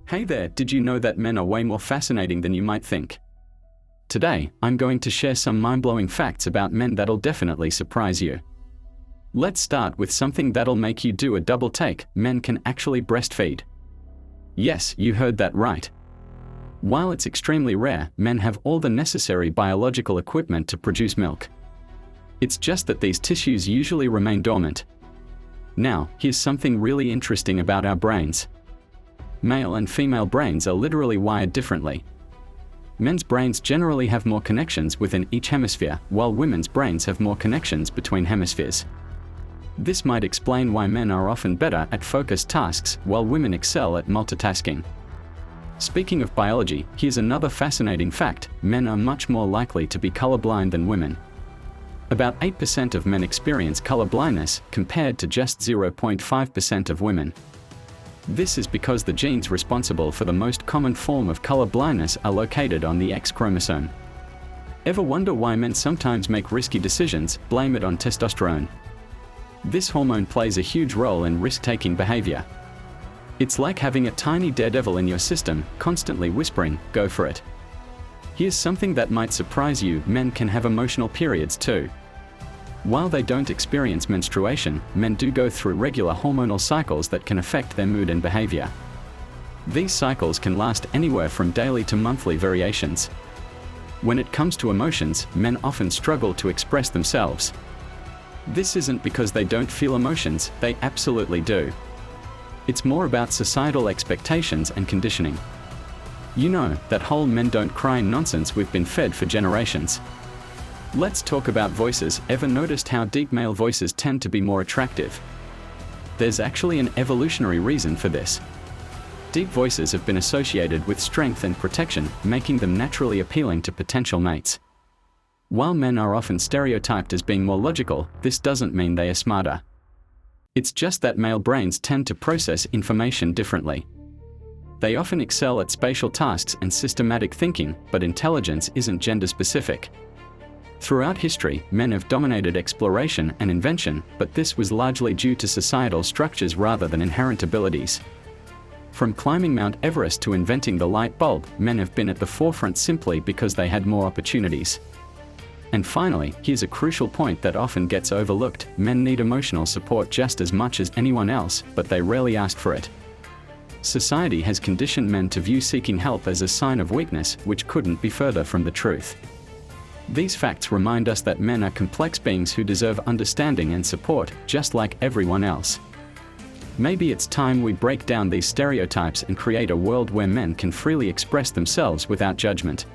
Hey there, did you know that men are way more fascinating than you might think? Today, I'm going to share some mind-blowing facts about men that'll definitely surprise you. Let's start with something that'll make you do a double take: men can actually breastfeed. Yes, you heard that right. While it's extremely rare, men have all the necessary biological equipment to produce milk. It's just that these tissues usually remain dormant. Now, here's something really interesting about our brains. Male and female brains are literally wired differently. Men's brains generally have more connections within each hemisphere, while women's brains have more connections between hemispheres. This might explain why men are often better at focused tasks, while women excel at multitasking. Speaking of biology, here's another fascinating fact: men are much more likely to be colorblind than women. About 8% of men experience color blindness, compared to just 0.5% of women. This is because the genes responsible for the most common form of color blindness are located on the X chromosome. Ever wonder why men sometimes make risky decisions? Blame it on testosterone. This hormone plays a huge role in risk-taking behavior. It's like having a tiny daredevil in your system, constantly whispering, "Go for it." Here's something that might surprise you: men can have emotional periods too. While they don't experience menstruation, men do go through regular hormonal cycles that can affect their mood and behavior. These cycles can last anywhere from daily to monthly variations. When it comes to emotions, men often struggle to express themselves. This isn't because they don't feel emotions, they absolutely do. It's more about societal expectations and conditioning. You know, that whole "men don't cry" nonsense we've been fed for generations. Let's talk about voices. Ever noticed how deep male voices tend to be more attractive? There's actually an evolutionary reason for this. Deep voices have been associated with strength and protection, making them naturally appealing to potential mates. While men are often stereotyped as being more logical, this doesn't mean they are smarter. It's just that male brains tend to process information differently. They often excel at spatial tasks and systematic thinking, but intelligence isn't gender-specific. Throughout history, men have dominated exploration and invention, but this was largely due to societal structures rather than inherent abilities. From climbing Mount Everest to inventing the light bulb, men have been at the forefront simply because they had more opportunities. And finally, here's a crucial point that often gets overlooked: men need emotional support just as much as anyone else, but they rarely ask for it. Society has conditioned men to view seeking help as a sign of weakness, which couldn't be further from the truth. These facts remind us that men are complex beings who deserve understanding and support, just like everyone else. Maybe it's time we break down these stereotypes and create a world where men can freely express themselves without judgment.